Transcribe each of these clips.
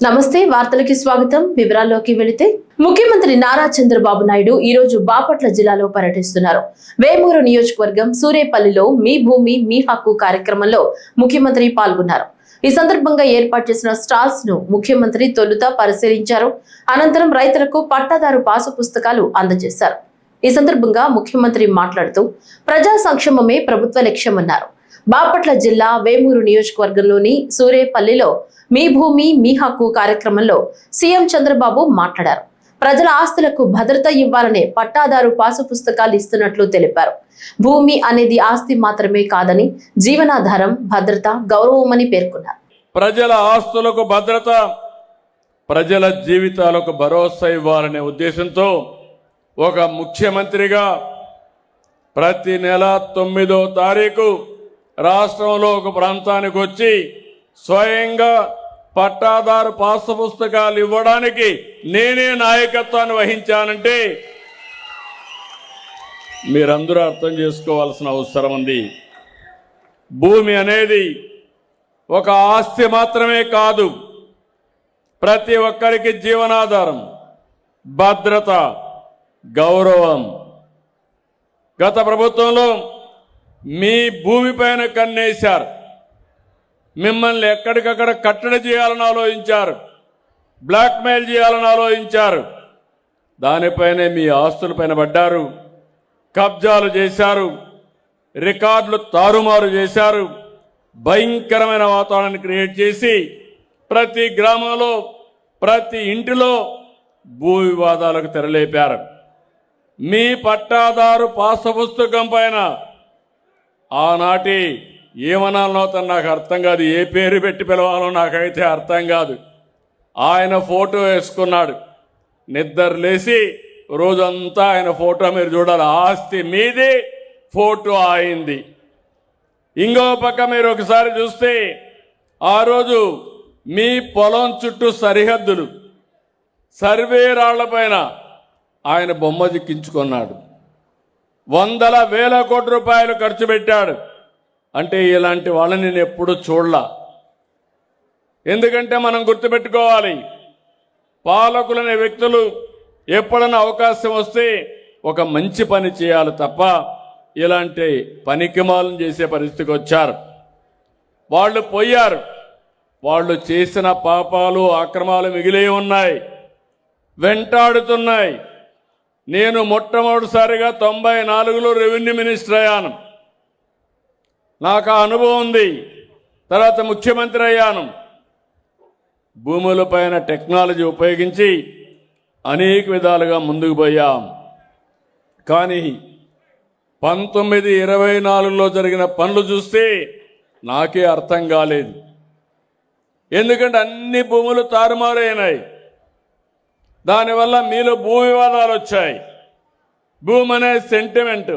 నమస్తే వార్తలకి స్వాగతం. వివరాల్లోకి వెళితే ముఖ్యమంత్రి నారా చంద్రబాబు నాయుడు ఈ రోజు బాపట్ల జిల్లాలో పర్యటిస్తున్నారు. వేమూరు నియోజకవర్గం సూరేపల్లిలో మీ భూమి మీ హక్కు కార్యక్రమంలో ముఖ్యమంత్రి పాల్గొన్నారు. ఈ సందర్భంగా ఏర్పాటు చేసిన స్టాల్స్ ను ముఖ్యమంత్రి తొలుత పరిశీలించారు. అనంతరం రైతులకు పట్టాదారు పాసు పుస్తకాలు అందజేశారు. ఈ సందర్భంగా ముఖ్యమంత్రి మాట్లాడుతూ ప్రజా సంక్షేమమే ప్రభుత్వ లక్ష్యమన్నారు. బాపట్ల జిల్లా వేమూరు నియోజకవర్గంలోని సూరేపల్లిలో మీ భూమి మీ హక్కు కార్యక్రమంలో సీఎం చంద్రబాబు మాట్లాడారు. ప్రజల ఆస్తులకు భద్రత ఇవ్వాలనే పట్టాదారు పాసు పుస్తకాలు ఇస్తున్నట్లు తెలిపారు. భూమి అనేది ఆస్తి మాత్రమే కాదని జీవనాధారం, భద్రత, గౌరవమని పేర్కొన్నారు. ప్రజల ఆస్తులకు భద్రత, ప్రజల జీవితాలకు భరోసా ఇవ్వాలనే ఉద్దేశంతో ఒక ముఖ్యమంత్రిగా ప్రతి నెల 9వ తారీఖు రాష్ట్రంలో ఒక ప్రాంతానికి వచ్చి స్వయంగా పట్టాదారు పాసు పుస్తకాలు ఇవ్వడానికి నేనే నాయకత్వాన్ని వహించానంటే మీరందరూ అర్థం చేసుకోవాల్సిన అవసరం ఉంది. భూమి అనేది ఒక ఆస్తి మాత్రమే కాదు, ప్రతి ఒక్కరికి జీవనాధారం, భద్రత, గౌరవం. గత ప్రభుత్వంలో మీ భూమిపైన కన్నేశారు. మిమ్మల్ని ఎక్కడికక్కడ కట్టడి చేయాలని ఆలోచించారు, బ్లాక్మెయిల్ చేయాలని ఆలోచించారు. దానిపైనే మీ ఆస్తులపైన పడ్డారు, కబ్జాలు చేశారు, రికార్డులు తారుమారు చేశారు. భయంకరమైన వాతావరణాన్ని క్రియేట్ చేసి ప్రతి గ్రామంలో, ప్రతి ఇంటిలో భూ వివాదాలకు తెరలేపారు. మీ పట్టాదారు పాసు పుస్తకం పైన ఆనాటి ఏమనాలనో తను నాకు అర్థం కాదు, ఏ పేరు పెట్టి పిలవాలో నాకైతే అర్థం కాదు. ఆయన ఫోటో వేసుకున్నాడు. నిద్ర లేచి రోజంతా ఆయన ఫోటో మీరు చూడాలి. ఆస్తి మీది, ఫోటో అయింది. ఇంకో పక్క మీరు ఒకసారి చూస్తే ఆ రోజు మీ పొలం చుట్టూ సరిహద్దులు, సర్వే రాళ్లపైన ఆయన బొమ్మ దిక్కించుకున్నాడు. వందల వేల కోట్ల రూపాయలు ఖర్చు పెట్టాడు. అంటే ఇలాంటి వాళ్ళని నేను ఎప్పుడూ చూడలా. ఎందుకంటే మనం గుర్తుపెట్టుకోవాలి, పాలకులనే వ్యక్తులు ఎప్పుడైనా అవకాశం వస్తే ఒక మంచి పని చేయాలి తప్ప ఇలాంటి పనికిమాలను చేసే పరిస్థితికి వచ్చారు. వాళ్ళు పోయారు. వాళ్ళు చేసిన పాపాలు, అక్రమాలు మిగిలి ఉన్నాయి, వెంటాడుతున్నాయి. నేను మొట్టమొదటిసారిగా 94లో రెవెన్యూ మినిస్టర్ అయ్యాను. నాకు ఆ అనుభవం ఉంది. తర్వాత ముఖ్యమంత్రి అయ్యాను. భూములపైన టెక్నాలజీ ఉపయోగించి అనేక విధాలుగా ముందుకు పోయాం. కానీ 1924లో జరిగిన పనులు చూస్తే నాకే అర్థం కాలేదు. ఎందుకంటే అన్ని భూములు తారుమారైనాయి. దానివల్ల మీలో భూ వివాదాలు వచ్చాయి. భూమి అనే సెంటిమెంట్,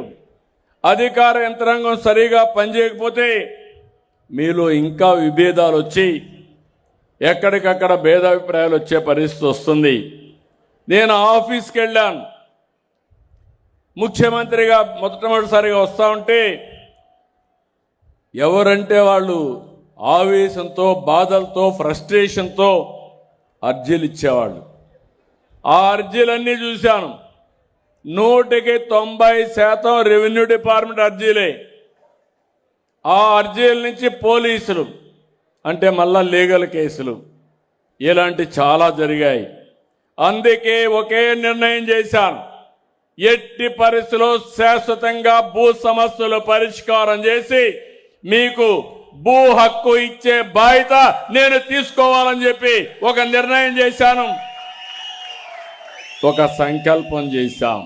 అధికార యంత్రాంగం సరిగా పనిచేయకపోతే మీలో ఇంకా విభేదాలు వచ్చి ఎక్కడికక్కడ భేదాభిప్రాయాలు వచ్చే పరిస్థితి వస్తుంది. నేను ఆఫీస్కి వెళ్ళాను. ముఖ్యమంత్రిగా మొట్టమొదటిసారిగా వస్తూ ఉంటే ఎవరంటే వాళ్ళు ఆవేశంతో, బాధలతో, ఫ్రస్ట్రేషన్తో అర్జీలు ఇచ్చేవాళ్ళు. ఆ అర్జీలన్నీ చూశాను. 100% రెవెన్యూ డిపార్ట్మెంట్ అర్జీలే. ఆ అర్జీల నుంచి పోలీసులు అంటే మళ్ళా లీగల్ కేసులు, ఇలాంటి చాలా జరిగాయి. అందుకే ఒకే నిర్ణయం చేశాను, ఎట్టి పరిస్థితుల్లో శాశ్వతంగా భూ సమస్యలు పరిష్కారం చేసి మీకు భూ హక్కు ఇచ్చే బాధ్యత నేను తీసుకోవాలని చెప్పి ఒక నిర్ణయం చేశాను, ఒక సంకల్పం చేశాం.